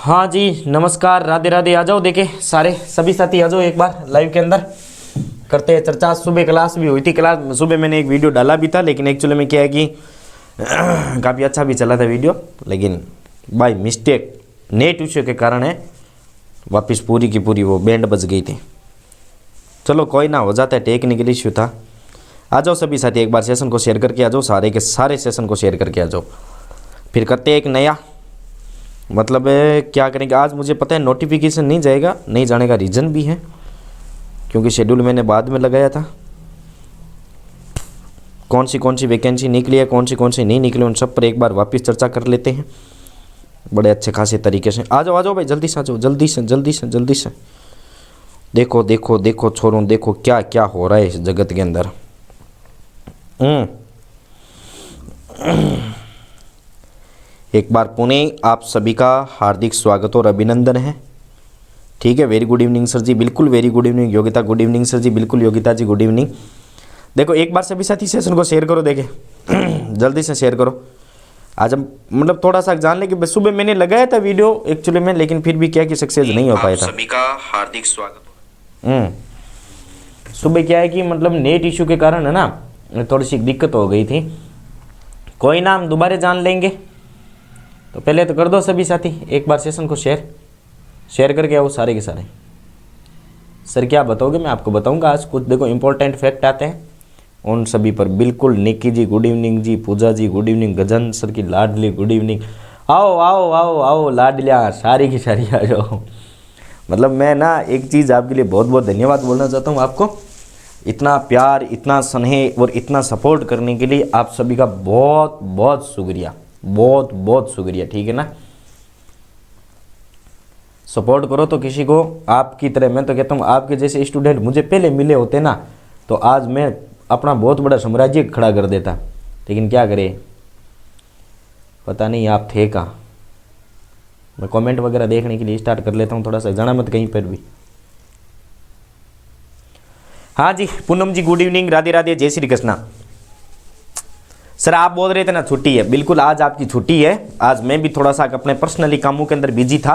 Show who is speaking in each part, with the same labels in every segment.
Speaker 1: हाँ जी, नमस्कार, राधे राधे। आ जाओ, देखे सारे सभी साथी आ जाओ एक बार लाइव के अंदर करते हैं चर्चा। सुबह क्लास भी हुई थी, क्लास सुबह मैंने एक वीडियो डाला भी था, लेकिन एक्चुअली में क्या है कि काफ़ी अच्छा भी चला था वीडियो, लेकिन बाय मिस्टेक नेट इश्यू के कारण है वापस पूरी की पूरी वो बैंड बज गई थी। चलो कोई ना, हो जाता है, टेक्निकल इश्यू था। आ जाओ सभी साथी, एक बार सेशन को शेयर करके आ जाओ, सारे के सारे सेशन को शेयर करके आ जाओ। फिर करते हैं एक नया, मतलब क्या करेंगे आज। मुझे पता है नोटिफिकेशन नहीं जाएगा, नहीं जाने का रीज़न भी है क्योंकि शेड्यूल मैंने बाद में लगाया था। कौन सी वैकेंसी निकली है, कौन सी नहीं निकली, उन सब पर एक बार वापस चर्चा कर लेते हैं बड़े अच्छे खासे तरीके से। आ जाओ भाई, जल्दी से आ जाओ, जल्दी से। देखो देखो देखो छोरों, देखो क्या क्या हो रहा है इस जगत के अंदर। एक बार पुनः आप सभी का हार्दिक स्वागत और अभिनंदन है। ठीक है, very good evening sir ji, बिल्कुल very good evening. Yogita good evening sir ji, बिल्कुल योगिता जी गुड इवनिंग। देखो एक बार सभी साथी सेशन को शेयर करो, देखे जल्दी से शेयर करो। आज हम मतलब थोड़ा सा जान ले कि सुबह मैंने लगाया था वीडियो एक्चुअली में, लेकिन फिर भी क्या कि सक्सेस नहीं हो पाया था।
Speaker 2: सभी का हार्दिक स्वागत।
Speaker 1: सुबह क्या है कि मतलब नेट इशू के कारण है ना, थोड़ी सी दिक्कत हो गई थी। कोई ना, हम दोबारा जान लेंगे। तो पहले तो कर दो सभी साथी एक बार सेशन को शेयर करके आओ सारे के सारे। सर क्या बताओगे, मैं आपको बताऊंगा आज कुछ। देखो इंपॉर्टेंट फैक्ट आते हैं उन सभी पर। बिल्कुल निक्की जी गुड इवनिंग जी, पूजा जी गुड इवनिंग, गजन सर की लाडली गुड इवनिंग। आओ आओ आओ आओ लाडलिया, सारी की सारी आ जाओ। मतलब मैं ना एक चीज़ आपके लिए बहुत बहुत धन्यवाद बोलना चाहता हूँ आपको। इतना प्यार, इतना स्नेह और इतना सपोर्ट करने के लिए आप सभी का बहुत बहुत शुक्रिया, बहुत बहुत शुक्रिया। ठीक है ना, सपोर्ट करो तो किसी को आपकी तरह। मैं तो कहता हूँ आपके जैसे स्टूडेंट मुझे पहले मिले होते ना, तो आज मैं अपना बहुत बड़ा साम्राज्य खड़ा कर देता। लेकिन क्या करे, पता नहीं आप थे कहाँ। मैं कमेंट वगैरह देखने के लिए स्टार्ट कर लेता हूँ थोड़ा सा, जाना मत कहीं पर भी। हाँ जी, पूनम जी गुड इवनिंग, राधे राधे, जय श्री कृष्णा। सर आप बोल रहे थे ना छुट्टी है, बिल्कुल आज आपकी छुट्टी है। आज मैं भी थोड़ा सा अपने पर्सनली कामों के अंदर बिजी था,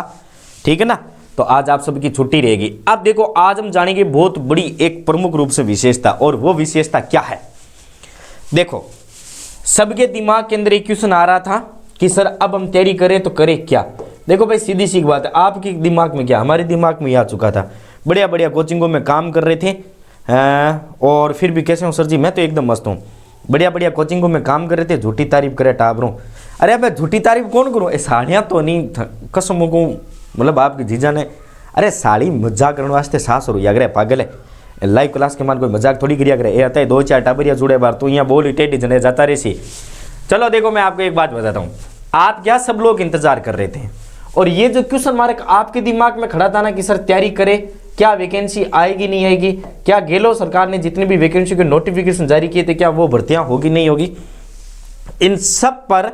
Speaker 1: ठीक है ना, तो आज आप सबकी छुट्टी रहेगी। अब देखो आज हम जानेंगे बहुत बड़ी एक प्रमुख रूप से विशेषता, और वो विशेषता क्या है। देखो सबके दिमाग के अंदर एक क्वेश्चन आ रहा था कि सर अब हम तैयारी करें तो करें क्या। देखो भाई सीधी सी बात है, आपके दिमाग में क्या, हमारे दिमाग में आ चुका था। बढ़िया बढ़िया कोचिंगों में काम कर रहे थे, और फिर भी कैसे हूँ सर जी, मैं तो एकदम मस्त हूँ। बढ़िया बढ़िया कोचिंगों में काम कर रहे थे, झूठी तारीफ करे टाबरों। अरे अब झूठी तारीफ कौन करूँ, ये साड़ियाँ तो नहीं कसम को, मतलब आपकी जीजा ने, अरे साड़ी मजाक करने वास्ते 700 रुपया करे, पागल है। लाइव क्लास के मान कोई मजाक थोड़ी करिया करे। ये आता है 2-4 टाबरिया जुड़े बार, तो यहाँ बोली टेढ़ी जने जाता रहे सी। चलो देखो मैं आपको एक बात बताता हूँ, आप क्या सब लोग इंतजार कर रहे थे, और ये जो क्वेश्चन मार्क आपके दिमाग में खड़ा था ना कि सर तैयारी करे, क्या वैकेंसी आएगी नहीं आएगी, क्या गहलोत सरकार ने जितनी भी वैकेंसी के नोटिफिकेशन जारी किए थे क्या वो भर्तियां होगी नहीं होगी, इन सब पर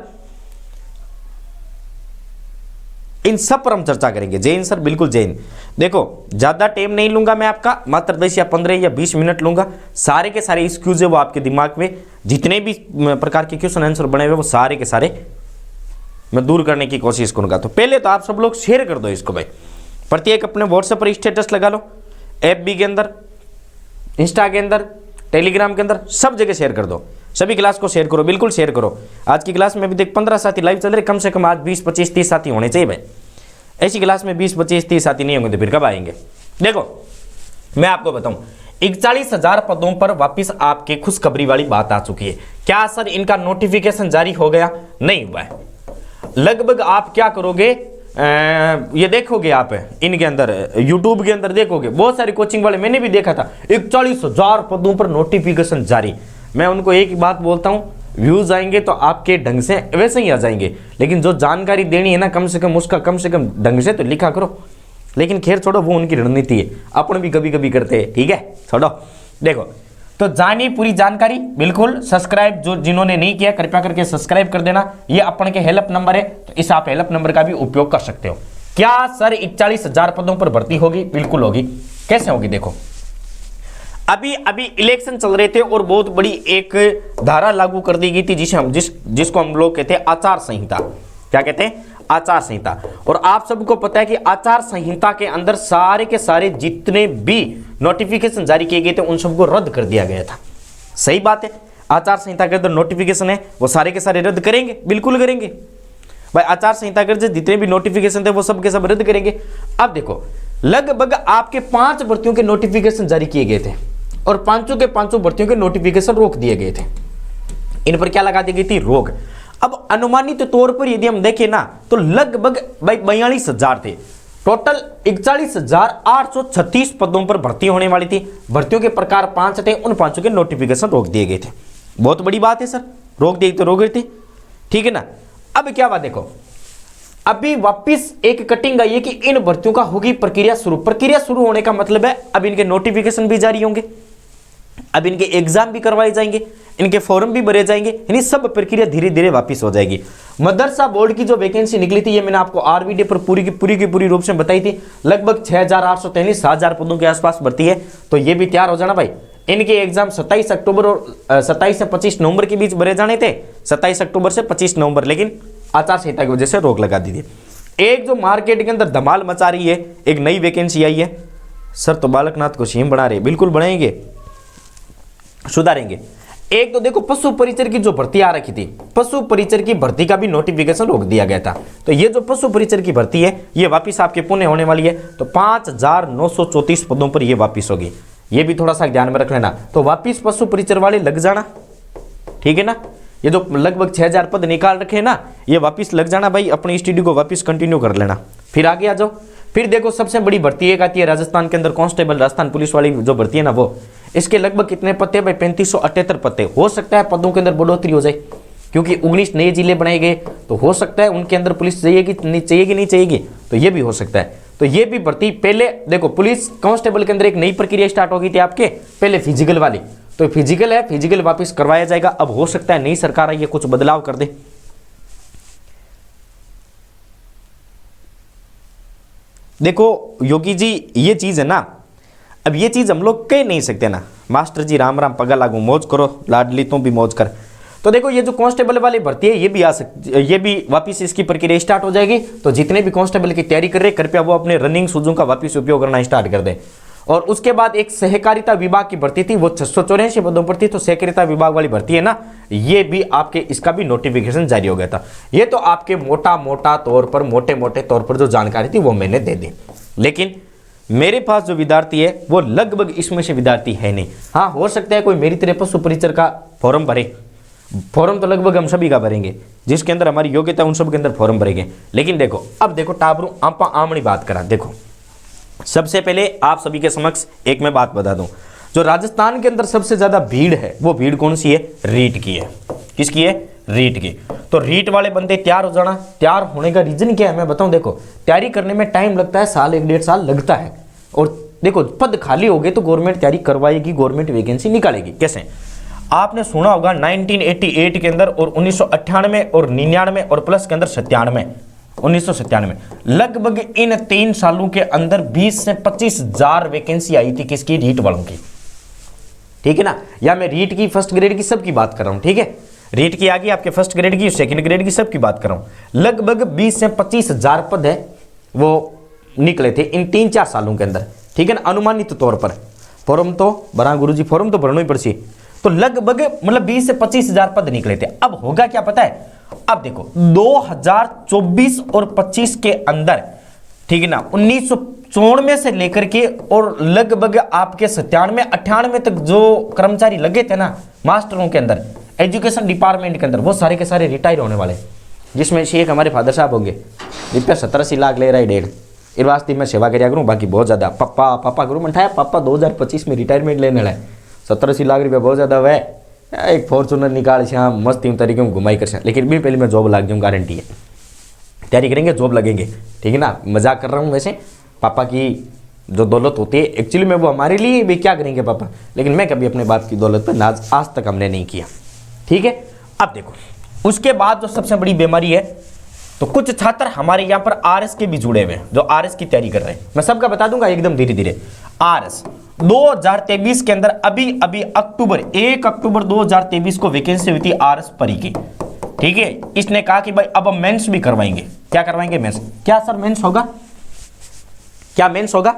Speaker 1: हम चर्चा करेंगे। जय हिंद सर, बिल्कुल जय हिंद। देखो ज्यादा टाइम नहीं लूंगा मैं आपका, मात्र 10 या 15 या 20 मिनट लूंगा। सारे के सारे एक्सक्यूज है वो आपके दिमाग में जितने भी प्रकार के क्वेश्चन आंसर बने हुए वो सारे के सारे मैं दूर करने की कोशिश करूंगा। तो पहले तो आप सब लोग शेयर कर दो इसको भाई, प्रत्येक अपने व्हाट्सएप पर स्टेटस लगा लो, FB के अंदर, इंस्टा के अंदर, टेलीग्राम के अंदर, सब जगह शेयर कर दो। सभी क्लास को शेयर करो, बिल्कुल शेयर करो। आज की क्लास में भी देख 15 साथी लाइव चल रहे, कम से कम आज 20, 25, 30 साथी होने चाहिए भाई। ऐसी क्लास में 20, 25, 30 साथी नहीं होंगे तो फिर कब आएंगे। देखो मैं आपको बताऊं, 41,000 पदों पर वापिस आपके खुशखबरी वाली बात आ चुकी है। क्या सर इनका नोटिफिकेशन जारी हो गया? नहीं हुआ है। लगभग आप क्या करोगे, ये देखोगे आप इनके अंदर YouTube के अंदर देखोगे, बहुत सारी कोचिंग वाले मैंने भी देखा था 41,000 पदों पर नोटिफिकेशन जारी। मैं उनको एक ही बात बोलता हूं, व्यूज आएंगे तो आपके ढंग से वैसे ही आ जाएंगे, लेकिन जो जानकारी देनी है ना कम से कम उसका कम से कम ढंग से तो लिखा करो। लेकिन खैर छोड़ो, वो उनकी रणनीति है, अपन भी कभी कभी करते हैं, ठीक है, छोड़ो। देखो तो जानिए पूरी जानकारी, बिल्कुल सब्सक्राइब जो जिन्होंने नहीं किया कृपया करके सब्सक्राइब कर देना। ये अपन के हेल्प नंबर है, तो इस आप हेल्प नंबर का भी उपयोग कर सकते हो। क्या सर 41,000 पदों पर भर्ती होगी? बिल्कुल होगी। कैसे होगी? देखो अभी इलेक्शन चल रहे थे और बहुत बड़ी एक धारा लागू कर दी गई थी जिसको हम लोग कहते हैं आचार संहिता। क्या कहते हैं? आचार संहिता। और आप सबको पता है कि आचार संहिता के अंदर सारे के सारे जितने भी नोटिफिकेशन जारी किए गए थे उन सबको रद्द कर दिया गया था। सही बात है, आचार संहिता के अंदर नोटिफिकेशन है वो सारे के सारे रद्द करेंगे, बिल्कुल करेंगे भाई। आचार संहिता के जितने भी नोटिफिकेशन थे वो सब के सब रद्द करेंगे। अब देखो लगभग आपके 5 भर्तियों के नोटिफिकेशन जारी किए गए थे और पांचों के पांचों भर्तियों के नोटिफिकेशन रोक दिए गए थे। इन पर क्या लगा दी गई थी? रोक। अब अनुमानित तौर पर यदि हम देखें ना तो लगभग भाई 42,000 थे, टोटल 41,836 पदों पर भर्ती होने वाली थी। भर्तियों के प्रकार 5 थे, उन 5 के नोटिफिकेशन रोक दिए गए थे। बहुत बड़ी बात है सर, रोक दिए तो रोक गए थे, ठीक है ना। अब क्या बात देखो, अभी वापिस एक कटिंग आई है कि इन भर्तियों का होगी प्रक्रिया शुरू। प्रक्रिया शुरू होने का मतलब है अब इनके नोटिफिकेशन भी जारी होंगे, अब इनके एग्जाम भी करवाए जाएंगे, इनके फॉर्म भी भरे जाएंगे, यानी सब प्रक्रिया धीरे धीरे वापस हो जाएगी। मदरसा बोर्ड की जो वैकेंसी निकली थी ये मैंने आपको आरवीडी पर पूरी की पूरी रूप से बताई थी। लगभग 6,843 7,000 पदों के आसपास भर्ती है, तो ये भी तैयार हो जाना भाई। इनके एग्जाम 27 अक्टूबर और 27 से 25 नवंबर के बीच भरे जाने थे, 27 अक्टूबर से 25 नवंबर, लेकिन आचार संहिता की वजह से रोक लगा दी थी। एक जो मार्केट के अंदर धमाल मचा रही है, एक नई वैकेंसी आई है सर, तो बालकनाथ को सीएम बना रहे, बिल्कुल बनाएंगे, सुधारेंगे। एक तो देखो पशु परिचर की जो भर्ती आ रखी थी, पशु परिचर की भर्ती का भी नोटिफिकेशन रोक दिया गया था। तो ये जो पशु परिचर की भर्ती है ये वापस आपके पुणे होने वाली है, तो 5,934 पदों पर ये वापस होगी। ये भी थोड़ा सा ध्यान में रख लेना। तो वापस पशु परिचर वाले लग जाना, ठीक है ना। ये जो लगभग 6,000 पद निकाल रखे हैं ना, ये वापस लग जाना भाई, अपनी स्टडी को वापस कंटिन्यू कर लेना। फिर आगे आ जाओ। फिर देखो सबसे बड़ी भर्ती एक आती है राजस्थान के अंदर, कांस्टेबल राजस्थान पुलिस वाली जो भर्ती है ना वो, इसके लगभग कितने पद थे भाई? 3578 पद थे। हो सकता है पदों के अंदर बढ़ोतरी हो जाए, क्योंकि 19 नए जिले बनाए गए, तो हो सकता है उनके अंदर पुलिस चाहिएगी नहीं चाहिएगी, तो ये भी हो सकता है। तो ये भी भर्ती पहले देखो, पुलिस कांस्टेबल के अंदर एक नई प्रक्रिया स्टार्ट हो गई थी आपके, पहले फिजिकल वाली, तो फिजिकल है, फिजिकल वापस करवाया जाएगा। अब हो सकता है नई सरकार आई है कुछ बदलाव कर दे। देखो योगी जी ये चीज है ना, अब ये चीज हम लोग कह नहीं सकते ना, मास्टर जी राम राम पगा लागू, मौज करो लाडली तुम भी मौज कर। तो देखो ये जो कांस्टेबल वाली भर्ती है ये भी आ सकती, ये भी वापस इसकी प्रक्रिया स्टार्ट हो जाएगी। तो जितने भी कांस्टेबल की तैयारी कर रहे कृपया वो अपने रनिंग शूजों का वापस उपयोग करना स्टार्ट कर दें। और उसके बाद एक सहकारिता विभाग की भर्ती थी, वो 684 पदों पर थी। तो सहकारिता विभाग वाली भर्ती है ना, ये भी आपके इसका भी नोटिफिकेशन जारी हो गया था। ये तो आपके मोटा तौर पर, मोटे तौर पर जो जानकारी थी वो मैंने दे दी। लेकिन मेरे पास जो विद्यार्थी है वो लगभग इसमें से विद्यार्थी है नहीं। हाँ हो सकता है कोई मेरी तरह पशु परिचर का फॉर्म भरे, फॉर्म तो लगभग हम सभी का भरेंगे, जिसके अंदर हमारी योग्यता उन सब के अंदर फॉर्म भरेंगे। लेकिन देखो अब देखो टाबरू आपा आमनी बात करा। देखो सबसे पहले आप सभी के समक्ष एक मैं बात बता दूं, जो राजस्थान के अंदर सबसे ज्यादा भीड़ है वो भीड़ कौन सी है? रीट की है। किसकी है? रीट की। तो रीट वाले बंदे तैयार हो जाना। तैयार होने का रीजन क्या है मैं बताऊं। देखो तैयारी करने में टाइम लगता है, साल 1.5 साल लगता है। और देखो पद खाली हो गए तो गवर्नमेंट तैयारी करवाएगी, गवर्नमेंट वैकेंसी निकालेगी। कैसे? आपने सुना होगा 1988 के अंदर और 1998 और 99 और प्लस के अंदर 1997 लगभग इन 3 सालों के अंदर 20 से 25,000 वैकेंसी आई थी। किसकी? रीट वालों की, ठीक है ना। या मैं रीट की, फर्स्ट ग्रेड की, सबकी बात कर रहा हूं, ठीक है। रीट की आगे आपके फर्स्ट ग्रेड की, सेकंड ग्रेड की, सबकी बात कर रहा हूं। लगभग 20 से 25,000 पद है वो निकले थे इन 3-4 सालों के अंदर, ठीक है ना। अनुमानित तौर पर फॉर्म तो भरा गुरु जी, फॉर्म तो भरना ही पड़सी। तो लगभग मतलब 20 से 25,000 पद निकले थे। अब होगा क्या पता है? अब देखो 2024 और 25 के अंदर, ठीक है ना, 1994 से लेकर के और लगभग आपके 97-98 तक जो कर्मचारी लगे थे ना मास्टरों के अंदर, एजुकेशन डिपार्टमेंट के अंदर, वो सारे के सारे रिटायर होने वाले, जिसमें से एक हमारे फादर साहब होंगे। रुपया 70-80 लाख ले रहा है 1.5। इस वास्ते मैं सेवा करिया करूँ, बाकी बहुत ज्यादा पापा करूँ मैं पापा 2025 में रिटायरमेंट लेने वाला है। 70-80 लाख रुपया बहुत ज्यादा है। एक फॉर्चूनर निकाल से मस्त इन तरीके में घुमाई कर से, लेकिन भी पहले मैं जॉब लग जाऊँ, गारंटी है। तैयारी करेंगे, जॉब लगेंगे, ठीक है ना। मजाक कर रहा हूँ वैसे। पापा की जो दौलत होती है एक्चुअली में वो हमारे लिए भी क्या करेंगे पापा, लेकिन मैं कभी अपने बाप की दौलत पर नाज आज तक हमने नहीं किया, ठीक है। अब देखो उसके बाद जो सबसे बड़ी बीमारी है, तो कुछ छात्र हमारे यहाँ पर आरएस के भी जुड़े हुए हैं, जो आरएस की तैयारी कर रहे हैं। मैं सबका बता दूंगा एकदम धीरे धीरे। आरएस 2023 के अंदर अभी 1 अक्टूबर 2023 को वैकेंसी हुई थी आरएस परी की, ठीक है, इसने कहा कि भाई अब हम मेंस भी करवाएंगे। क्या करवाएंगे? मेंस। क्या सर मेंस होगा? क्या मेंस होगा?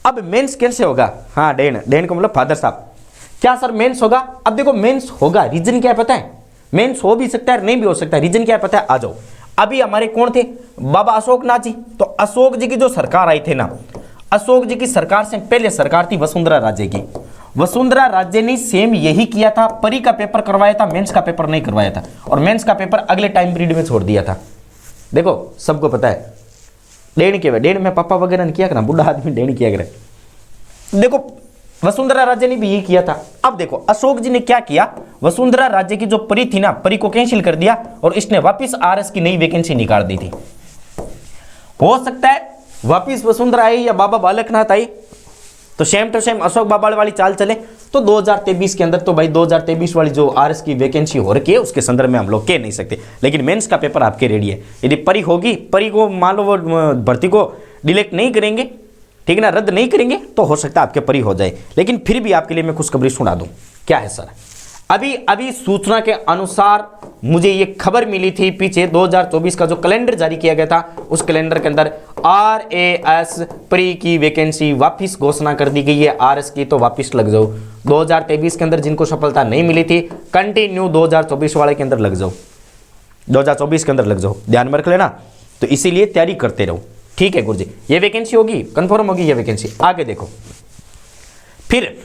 Speaker 1: अब मेंस कैसे होगा? हाँ, डेन को मतलब फादर साहब। क्या सर मेंस होगा? अब देखो मेंस होगा, रीजन क्या है पता है? मेंस हो भी सकता है, नहीं भी हो सकता है, रीजन क्या है पता है? आ जाओ। अभी हमारे कौन थे? बाबा अशोक नाथ जी। तो अशोक जी की जो सरकार आई थी ना, अशोक जी की सरकार से पहले सरकार थी वसुंधरा राजे की। वसुंधरा राजे ने सेम यही किया था, परी का पेपर करवाया था, मेंस का पेपर नहीं करवाया था, और मेंस का पेपर अगले टाइम पीरियड में छोड़ दिया था। देखो सबको पता है, डेढ़ में पापा वगैरह ने किया करना, बुढ़ा आदमी डेढ़ किया करे। देखो वसुंधरा राजे ने भी यही किया था। अब देखो अशोक जी ने क्या किया, वसुंधरा राजे की जो परी थी ना, परी को कैंसिल कर दिया और इसने वापस आरएस की नई वैकेंसी निकाल दी थी। हो सकता है वापस वसुंधरा आई या बाबा बालकनाथ आई तो सेम टू सेम अशोक बाबा वाली चाल चले, तो 2023 के अंदर तो भाई 2023 वाली जो आरएस की वैकेंसी हो रखी है उसके संदर्भ में हम लोग कह नहीं सकते, लेकिन मेंस का पेपर आपके रेडी है। यदि परी होगी, परी को मान लो वो भर्ती को डिलेक्ट नहीं करेंगे, ठीक है ना, रद्द नहीं करेंगे, तो हो सकता है आपके परी हो जाए। लेकिन फिर भी आपके लिए मैं खुशखबरी सुना दूं। क्या है सर? अभी सूचना के अनुसार मुझे ये खबर मिली थी, पीछे 2024 का जो कैलेंडर जारी किया गया था उस कैलेंडर के अंदर आरएएस प्री की वैकेंसी वापस घोषणा कर दी गई है। आरएस की तो वापस लग जाओ। 2023 के अंदर जिनको सफलता नहीं मिली थी, कंटिन्यू 2024 वाले के अंदर लग जाओ, 2024 के अंदर लग जाओ, ध्यान में रख लेना। तो इसीलिए तैयारी करते रहो, ठीक है गुरुजी। ये वैकेंसी होगी, कंफर्म होगी ये वैकेंसी। आगे देखो, फिर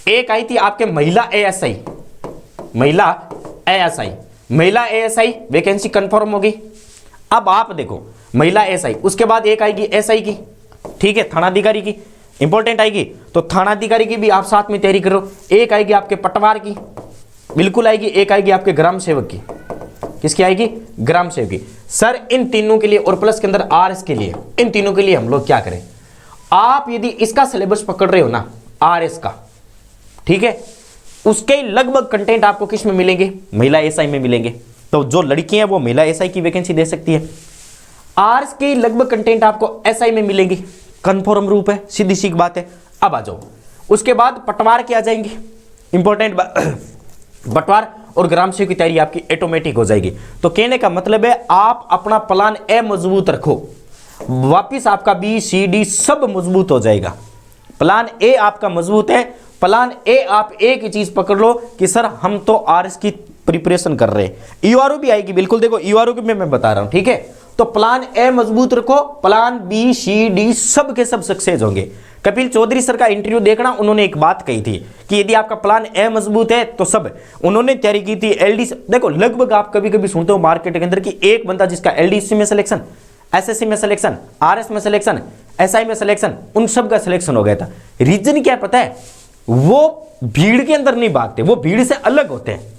Speaker 1: एक आई थी आपके महिला एएसआई, महिला एएसआई वैकेंसी कंफर्म होगी। अब आप देखो महिला एएसआई, उसके बाद एक आएगी एसआई की, ठीक है, थानाधिकारी की, इंपॉर्टेंट आएगी, तो थानाधिकारी की भी आप साथ में तैयारी करो। एक आएगी आपके पटवार की, बिल्कुल आएगी। एक आएगी आपके ग्राम सेवक की। किसकी आएगी? ग्राम सेवक की। सर इन तीनों के लिए और प्लस के अंदर आरएस के लिए, इन तीनों के लिए हम लोग क्या करें? आप यदि इसका सिलेबस पकड़ रहे हो ना, आरएस का, ठीक है, उसके लगभग कंटेंट आपको किस में मिलेंगे? महिला एसआई में मिलेंगे। तो जो लड़कियां हैं वो महिला एसआई की वैकेंसी दे सकती है। आरएस के लगभग कंटेंट आपको एसआई में मिलेंगे, कंफर्म रूप है, सीधी सी बात है। अब आ जाओ, उसके बाद पटवार के आ जाएंगे, इंपॉर्टेंट पटवार और ग्राम सेवक की तैयारी आपकी ऑटोमेटिक हो जाएगी। तो कहने का मतलब है आप अपना प्लान ए मजबूत रखो, वापिस आपका बी सी डी सब मजबूत हो जाएगा। प्लान ए आपका मजबूत है, प्लान ए आप एक ही चीज पकड़ लो कि सर हम तो आरएस की प्रिपरेशन कर रहे हैं। ईआरओ भी आएगी, बिल्कुल देखो ईआरओ की मैं बता रहा हूं, ठीक है। तो प्लान ए मजबूत रखो, प्लान बी सी डी सब के सब सक्सेस होंगे। कपिल चौधरी सर का इंटरव्यू देखना, उन्होंने एक बात कही थी कि यदि आपका प्लान ए मजबूत है तो सब, उन्होंने तैयारी की थी एलडी से। देखो लगभग आप कभी कभी सुनते हो मार्केट के अंदर कि एक बंदा जिसका एलडीसी में सिलेक्शन, एसएससी में सिलेक्शन, आरएस में सिलेक्शन, एसआई में सिलेक्शन, उन सब का सिलेक्शन हो गया था। रीजन क्या पता है? वो भीड़ के अंदर नहीं भागते, वो भीड़ से अलग होते हैं।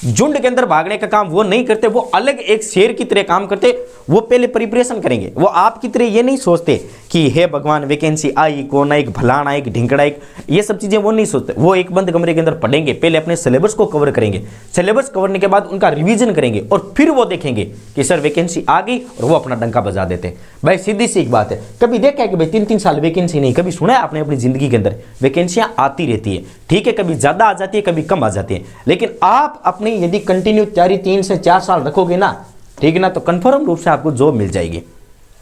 Speaker 1: झुंड के अंदर भागने का काम वो नहीं करते, वो अलग एक शेर की तरह काम करते। वो पहले प्रिपरेशन करेंगे, वो आपकी तरह ये नहीं सोचते कि हे भगवान वैकेंसी आई, कौन आई, भलाना आई, ढिंकड़ा आई, ये सब चीजें वो नहीं सोचते। वो एक बंद कमरे के अंदर पढ़ेंगे, पहले अपने सिलेबस को कवर करेंगे, सिलेबस कवर करने के बाद उनका रिवीजन करेंगे और फिर वो देखेंगे कि सर वैकेंसी आ गई और वो अपना डंका बजा देते हैं। भाई सीधी सी एक बात है, कभी देखा है कि भाई 3-3 साल वैकेंसी नहीं? कभी सुना है आपने अपनी जिंदगी के अंदर? वैकेंसियां आती रहती है, ठीक है, कभी ज्यादा आ जाती है, कभी कम आ जाती है, लेकिन आप अपनी यदि कंटिन्यू तैयारी 3 से 4 साल रखोगे ना, ठीक है ना, तो कंफर्म रूप से आपको जॉब मिल जाएगी।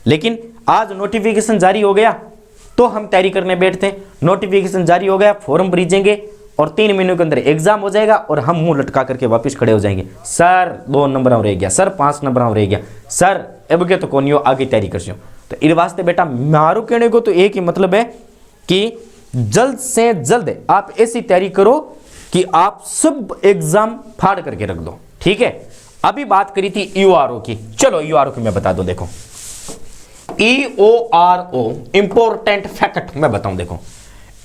Speaker 1: लेकिन आज नोटिफिकेशन जारी हो गया तो हम तैयारी करने बैठते हैं, नोटिफिकेशन जारी हो गया, फॉर्म भरीजेंगे और 3 महीनों के अंदर एग्जाम हो जाएगा और हम मुंह लटका करके वापस खड़े हो जाएंगे। सर 2 नंबर रह गया, सर 5 नंबर रह गया, सर अब के तो कौन हो आगे तैयारी कर। तो इन वास्ते बेटा मारू कहने को तो एक ही मतलब है कि जल्द से जल्द आप ऐसी तैयारी करो कि आप सब एग्जाम फाड़ करके रख दो, ठीक है। अभी बात करी थी ईओआरओ की, चलो ईओआरओ की मैं बता दो। देखो ईओआरओ इंपॉर्टेंट फैक्ट मैं बताऊं। देखो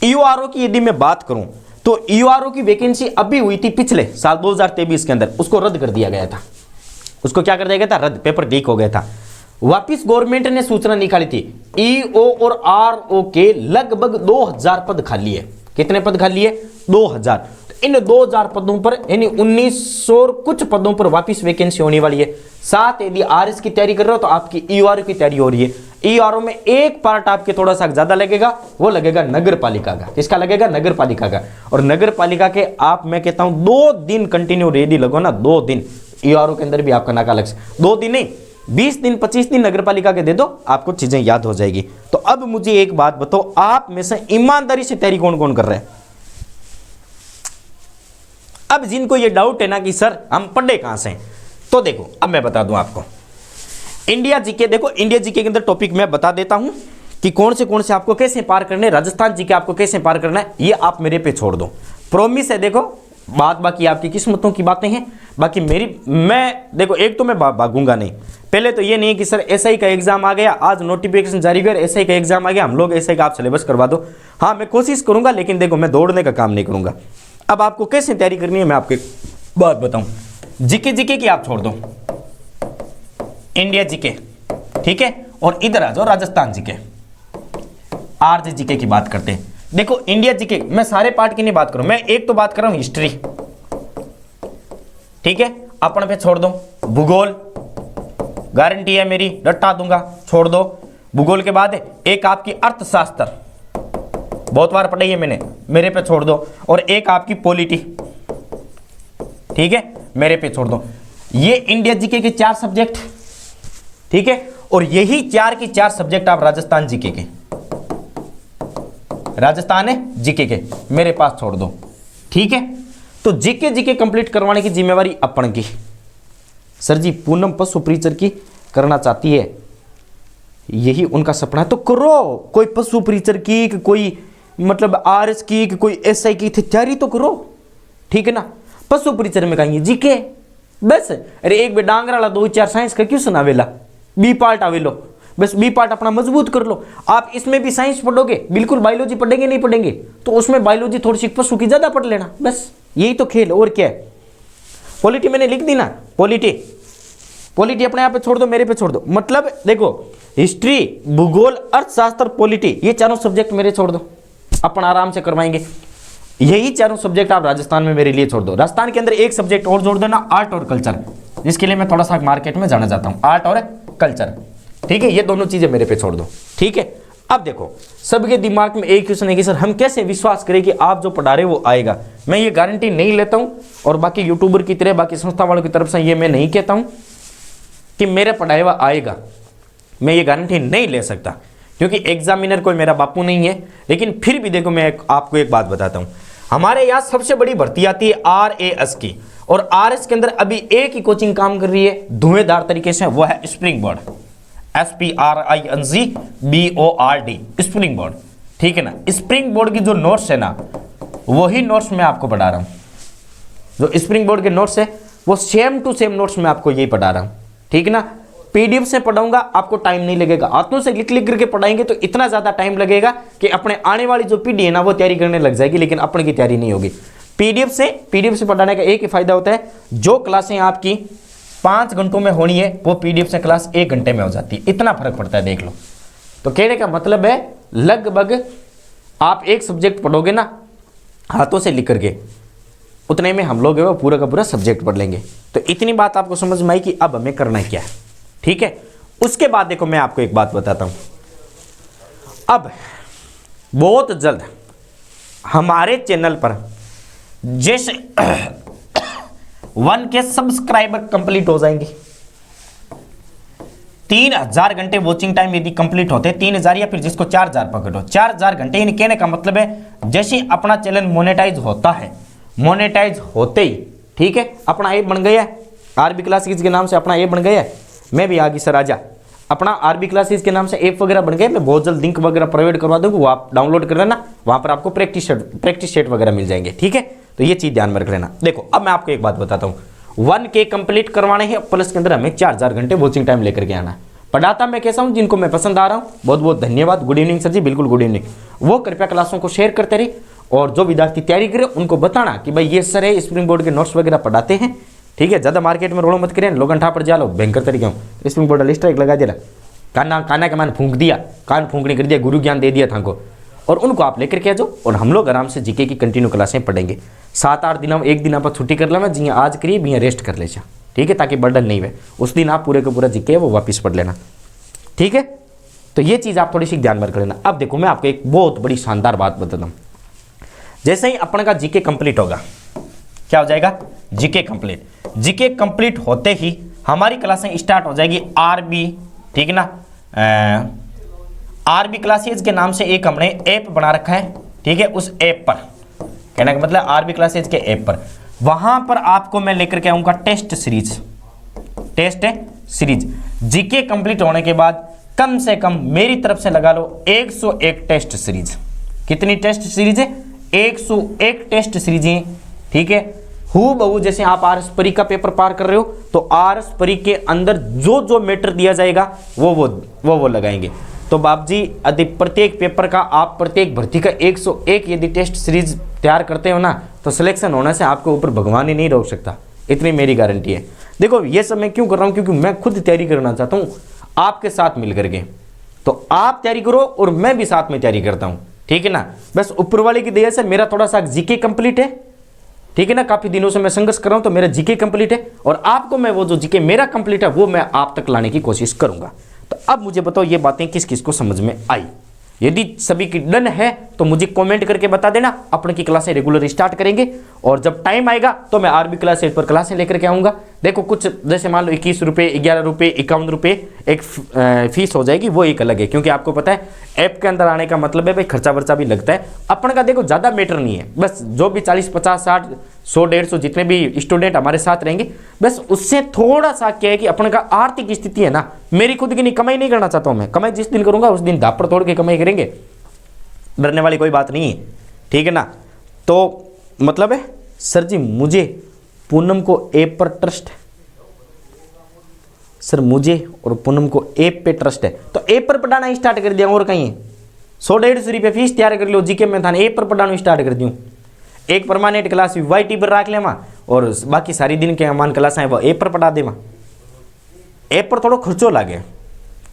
Speaker 1: ईओआरओ की यदि मैं बात करूं तो ईओआरओ की वैकेंसी अभी हुई थी पिछले साल 2023 के अंदर, उसको रद्द कर दिया गया था। उसको क्या कर दिया गया था? रद्द, पेपर लीक हो गया था। वापिस गवर्नमेंट ने सूचना निकाली थी, ईओ और आरओ के लगभग 2000 पद खाली है। कितने पद खाली है? 2000। इन 2000 पदों पर यानी 1900 और कुछ पदों पर वापस वैकेंसी होने वाली है। साथ यदि आरएस की तैयारी कर रहे हो तो आपकी ईआरओ की तैयारी हो रही है। ईआरओ में एक पार्ट आपके थोड़ा सा ज्यादा लगेगा, वो लगेगा नगर पालिका का। किसका लगेगा? नगर पालिका का। और नगर पालिका के आप, मैं कहता हूं 2 दिन कंटिन्यू रेडी लगो ना, 2 दिन ईआरओ के अंदर भी आपका नाका लग, 2 दिन नहीं 20 दिन 25 दिन नगर पालिका के दे दो, आपको चीजें याद हो जाएगी। तो अब मुझे एक बात बताओ, आप में से ईमानदारी से तैयारी कौन कौन कर रहे हैं? अब जिनको ये डाउट है ना कि सर हम पढ़े कहां से, तो देखो अब मैं बता दूं आपको। इंडिया जीके, देखो इंडिया जीके के अंदर टॉपिक मैं बता देता हूं कि कौन से आपको कैसे पार करने, राजस्थान जीके आपको कैसे पार करना है, ये आप मेरे पे छोड़ दो। प्रॉमिस है, देखो बात बाकी आपकी किस्मतों की बातें हैं। बाकी मैं देखो एक तो मैं भागूंगा नहीं। पहले तो ये नहीं है कि सर एसआई का एग्जाम आ गया, आज नोटिफिकेशन जारी कर, एसआई का एग्जाम आ गया, हम लोग एसआई का आप सिलेबस करवा दो। हाँ मैं कोशिश करूंगा, लेकिन देखो मैं दौड़ने का काम नहीं करूंगा। अब आपको कैसे तैयारी करनी है मैं आपको बात बताऊं। जीके की आप छोड़ दो, इंडिया जीके, ठीक है, और इधर आ जाओ राजस्थान जीके, आरजे जीके की बात करते हैं। देखो इंडिया जीके मैं सारे पार्ट की नहीं बात करूं, मैं एक तो बात कर रहा हूं हिस्ट्री, ठीक है, अपन पे छोड़ दो। भूगोल गारंटी है मेरी, रट्टा दूंगा, छोड़ दो। भूगोल के बाद एक आपकी अर्थशास्त्र, बहुत बार पढ़ी है मैंने, मेरे पे छोड़ दो। और एक आपकी पॉलिटी, ठीक है, मेरे पे छोड़ दो। ये इंडिया जीके के 4 सब्जेक्ट, ठीक है, और यही 4 की 4 सब्जेक्ट आप राजस्थान जीके के, राजस्थान है जीके के मेरे पास छोड़ दो, ठीक है। तो जीके कंप्लीट करवाने की जिम्मेवारी अपन की। सर जी पूनम पशु परिचर की करना चाहती है, यही उनका सपना है, तो करो। कोई पशु परिचर की, कोई मतलब आरएस की, कोई एसआई की तैयारी तो करो, ठीक है ना। पशु परिचर में कहेंगे जीके बस। अरे एक बे डांगरा ला 2-4 साइंस का क्यों सुनावेला, बी पार्ट आवेलो, बस बी पार्ट अपना मजबूत कर लो। आप इसमें भी साइंस पढ़ोगे, बिल्कुल बायोलॉजी पढ़ेंगे नहीं पढ़ेंगे, तो उसमें बायोलॉजी थोड़ी सी पशु की ज्यादा पढ़ लेना, बस यही तो खेल, और क्या है। पॉलिटी मैंने लिख दी ना, पॉलिटी अपने आप पे छोड़ दो, मेरे पे छोड़ दो। मतलब देखो हिस्ट्री, भूगोल, अर्थशास्त्र, पॉलिटी, ये 4 सब्जेक्ट मेरे छोड़ दो, अपन आराम से करवाएंगे। यही 4 सब्जेक्ट आप राजस्थान में मेरे लिए छोड़ दो। राजस्थान के अंदर एक सब्जेक्ट और जोड़ देना, आर्ट और कल्चर, जिसके लिए मैं थोड़ा सा मार्केट में जाना चाहता हूं, आर्ट और कल्चर, ठीक है। ये दोनों चीजें मेरे पे छोड़ दो, ठीक है। अब देखो सबके दिमाग में एक क्वेश्चन है कि सर हम कैसे विश्वास करें कि आप जो पढ़ा रहे वो आएगा। मैं ये गारंटी नहीं लेता हूं, और बाकी यूट्यूबर की तरह, बाकी संस्था वालों की तरफ से ये मैं नहीं कहता हूं कि मेरे पढ़ाया हुआ आएगा। मैं ये गारंटी नहीं ले सकता, क्योंकि एग्जामिनर कोई मेरा बापू नहीं है। लेकिन फिर भी देखो मैं आपको एक बात बताता हूं, हमारे यहाँ सबसे बड़ी भर्ती आती है RAS की, और RS के अंदर अभी एक ही कोचिंग काम कर रही है धुएंधार तरीके से, वो है spring board, SPRINGBORD, spring board, ठीक है ना। स्प्रिंग बोर्ड की जो नोट्स है ना, वही नोट्स मैं आपको पढ़ा रहा हूं। जो स्प्रिंग बोर्ड के नोट्स है वो सेम टू सेम नोट्स मैं आपको यही पढ़ा रहा हूं, ठीक है ना। PDF से पढ़ाऊंगा, आपको टाइम नहीं लगेगा। हाथों से लिख करके पढ़ाएंगे तो इतना ज्यादा टाइम लगेगा कि अपने आने वाली जो पीढ़ी है ना वो तैयारी करने लग जाएगी, लेकिन अपने की तैयारी नहीं होगी। PDF से पढ़ाने का एक ही फायदा होता है, जो क्लासें आपकी 5 घंटों में होनी है वो PDF से क्लास 1 घंटे में हो जाती है, इतना फर्क पड़ता है, देख लो। तो कहने का मतलब है लगभग आप एक सब्जेक्ट पढ़ोगे ना हाथों से लिख करके, उतने में हम लोग वो पूरा का पूरा सब्जेक्ट पढ़ लेंगे। तो इतनी बात आपको समझ में आई कि अब हमें करना क्या है, ठीक है। उसके बाद देखो मैं आपको एक बात बताता हूं, अब बहुत जल्द हमारे चैनल पर जैसे 1K सब्सक्राइबर कंप्लीट हो जाएंगे, 3000 घंटे वॉचिंग टाइम यदि कंप्लीट होते, 3000 या फिर जिसको 4000 पकड़ो, 4000 घंटे, यानी कहने का मतलब है जैसे अपना चैनल मोनेटाइज होता है, मोनेटाइज होते ही, ठीक है, अपना ऐप बन गया है, RB क्लासेस के नाम से अपना ऐप बन गया है। मैं भी आगे सर आजा, अपना RB क्लासेस के नाम से ऐप वगैरह बन गए, मैं बहुत जल्द लिंक वगैरह प्रोवाइड करवा दूंगा, वो आप डाउनलोड कर लेना, वहां पर आपको प्रैक्टिस सेट वगैरह मिल जाएंगे, ठीक है। तो ये चीज ध्यान में रख लेना। देखो अब मैं आपको एक बात बताता हूँ, 1K कंप्लीट करवाने हैं, प्लस के अंदर हमें 4000 घंटे वॉचिंग टाइम लेकर के आना है। पढ़ाता मैं कैसा हूँ, जिनको मैं पसंद आ रहा हूँ, बहुत बहुत धन्यवाद, गुड इवनिंग सर जी, बिल्कुल गुड इवनिंग। वो कृपया क्लासों को शेयर करते रहे, और जो विद्यार्थी तैयारी करे उनको बताना कि भाई ये सर है, स्प्रिंग बोर्ड के नोट्स वगैरह पढ़ाते हैं, ठीक है। ज्यादा मार्केट में रोड़ो मत करें, लोग अंठा पर जा लो, भयंकर तरीके हूँ, स्प्रिंग बोर्ड लिस्ट एक लगा दिया, काना के मान फूंक दिया, कान फूंकने कर दिया, गुरु ज्ञान दे दिया था को, और उनको आप लेकर के आ जाओ और हम लोग आराम से जीके की कंटिन्यू क्लासें पढ़ेंगे। 7-8 दिन एक दिन आप छुट्टी कर लेना, जी आज करिए भी रेस्ट कर ले, ठीक है, ताकि बर्डन नहीं हुए। उस दिन आप पूरे का पूरा जीके है वो वापस पढ़ लेना, ठीक है। तो ये चीज़ आप थोड़ी सी ध्यान में कर लेना। अब देखो मैं आपको एक बहुत बड़ी शानदार बात बताता हूँ। जैसे ही अपन का जीके कंप्लीट होगा, क्या हो जाएगा, जीके कंप्लीट। जीके कंप्लीट होते ही हमारी क्लासें स्टार्ट हो जाएगी आरबी, ठीक है ना। आरबी क्लासेज के नाम से एक हमने ऐप बना रखा है, ठीक है। उस ऐप पर, कहने का मतलब आरबी क्लासेज के ऐप पर, वहां पर आपको मैं लेकर के आऊंगा टेस्ट सीरीज। जीके कंप्लीट होने के बाद कम से कम मेरी तरफ से लगा लो 101 टेस्ट सीरीज। कितनी टेस्ट सीरीज है, 101 टेस्ट सीरीजें, ठीक है। हूबहू जैसे आप आरएस परी का पेपर पार कर रहे हो तो आरएस परी के अंदर जो जो मैटर दिया जाएगा वो लगाएंगे। तो बाप जी यदि प्रत्येक पेपर का आप प्रत्येक भर्ती का 101 यदि टेस्ट सीरीज तैयार करते हो ना, तो सिलेक्शन होने से आपके ऊपर भगवान ही नहीं रोक सकता, इतनी मेरी गारंटी है। देखो ये सब मैं क्यों कर रहा हूँ, क्योंकि मैं खुद तैयारी करना चाहता हूँ आपके साथ मिल करके। तो आप तैयारी करो और मैं भी साथ में तैयारी करता हूँ, ठीक है ना। बस ऊपर वाले की दया से मेरा थोड़ा सा जीके कंप्लीट है, ठीक है ना। काफी दिनों से मैं संघर्ष कर रहा हूं तो मेरा जीके कंप्लीट है और आपको मैं वो जो जीके मेरा कंप्लीट है वो मैं आप तक लाने की कोशिश करूंगा। तो अब मुझे बताओ ये बातें किस किस को समझ में आई। यदि सभी की डन है तो मुझे कमेंट करके बता देना। अपन की क्लासें रेगुलर स्टार्ट करेंगे और जब टाइम आएगा तो मैं आरबी क्लास 8 पर क्लासें लेकर के आऊँगा। देखो कुछ जैसे मान लो 21 रुपये, 11 रुपये, 51 रुपये एक फीस हो जाएगी, वो एक अलग है, क्योंकि आपको पता है ऐप के अंदर आने का मतलब है भाई खर्चा वर्चा भी लगता है। अपन का देखो ज़्यादा मैटर नहीं है, बस जो भी 40, 50, 60, 100, 150 जितने भी स्टूडेंट हमारे साथ रहेंगे, बस उससे थोड़ा सा क्या है कि अपन का आर्थिक स्थिति है ना, मेरी खुद की नहीं कमाई नहीं करना चाहता हूँ मैं। कमाई जिस दिन करूँगा उस दिन धापड़ तोड़ के कमाई करेंगे, डरने वाली कोई बात नहीं है, ठीक है ना। तो मतलब है सर जी मुझे पूनम को ऐप पर ट्रस्ट है, सर मुझे और पूनम को ऐप पे ट्रस्ट है, तो ऐप पर पढ़ाना स्टार्ट कर दिया। और कहीं 100-150 रुपये फीस तैयार कर लो जीके में था, ऐप पर पढ़ाना स्टार्ट कर दूँ। एक परमानेंट क्लास वाईटी पर रख ले वहाँ और बाकी सारी दिन के अमान क्लास हैं वो ऐप पर पढ़ा दे। वहाँ ऐप पर थोड़ा खर्चो लागे,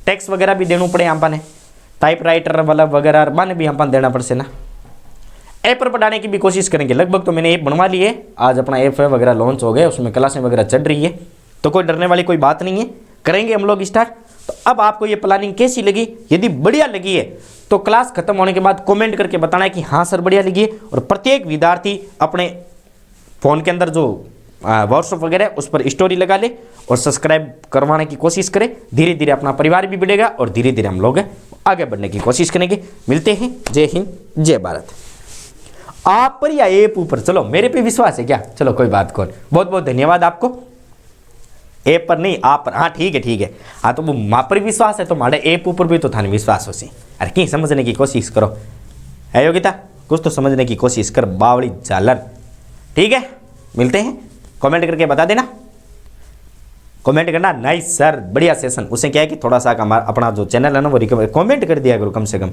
Speaker 1: टैक्स वगैरह भी देना पड़े, यहाँ ने टाइपराइटर वाला वगैरह माने भी यहाँ देना पड़े ना। ऐप पर पढ़ाने की भी कोशिश करेंगे। लगभग तो मैंने ऐप बनवा ली है, आज अपना ऐप वगैरह लॉन्च हो गया, उसमें क्लासें वगैरह चल रही है, तो कोई डरने वाली कोई बात नहीं है, करेंगे हम लोग स्टार्ट। तो अब आपको ये प्लानिंग कैसी लगी? यदि बढ़िया लगी है तो क्लास खत्म होने के बाद कमेंट करके बताना है कि हाँ सर बढ़िया लगी है। और प्रत्येक विद्यार्थी अपने फ़ोन के अंदर जो व्हाट्सअप वगैरह उस पर स्टोरी लगा ले और सब्सक्राइब करवाने की कोशिश करें। धीरे धीरे अपना परिवार भी बढ़ेगा और धीरे धीरे हम लोग आगे बढ़ने की कोशिश करेंगे। मिलते हैं, जय हिंद जय भारत। आप पर या ऐप ऊपर, चलो मेरे पे विश्वास है क्या? चलो कोई बात कौन, बहुत बहुत धन्यवाद आपको। ऐप पर नहीं आप पर, हाँ ठीक है ठीक है, हाँ तो वो माँ पर विश्वास है तो हमारे ऐप ऊपर भी तो थाने विश्वास हो सी। अरे कहीं समझने की कोशिश करो है योगिता, कुछ तो समझने की कोशिश कर बावड़ी झालर। ठीक है मिलते हैं, कमेंट करके बता देना, कमेंट करना नाइस सर बढ़िया सेशन। उससे क्या है कि थोड़ा सा हमारा अपना जो चैनल है ना वो रिकवर कमेंट कर दिया करो, कम से कम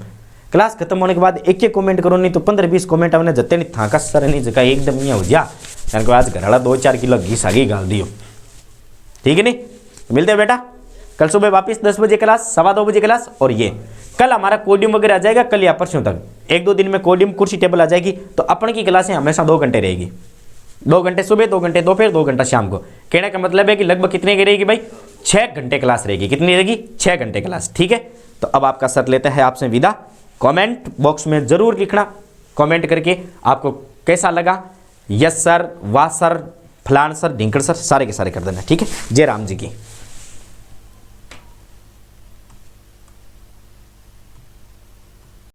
Speaker 1: क्लास खत्म होने के बाद एक एक कमेंट करो, नहीं तो 15-20 कमेंट हमने जते नहीं था का सर नहीं जगह एकदम नहीं हो गया को आज घर वाला 2-4 किलो घी सागी गाल दियो। ठीक है नहीं, मिलते हैं बेटा कल सुबह वापस 10 बजे क्लास, 2:15 बजे क्लास। और ये कल हमारा कोडियम वगैरह आ जाएगा, कल या परसों तक 1-2 दिन में कोडियम कुर्सी टेबल आ जाएगी। तो अपन की क्लासें हमेशा 2 घंटे रहेगी, 2 घंटे सुबह, 2 घंटे दोपहर, 2 घंटा शाम को। कहने का मतलब है कि लगभग कितने की रहेगी भाई? 6 घंटे क्लास रहेगी। कितनी रहेगी? 6 घंटे क्लास। ठीक है, तो अब आपका सर लेता है आपसे विदा। कमेंट बॉक्स में जरूर लिखना, कमेंट करके आपको कैसा लगा, यस सर, वाह सर, फलान सर, ढिंकड़ सर, सारे के सारे कर देना। ठीक है, जय राम जी की।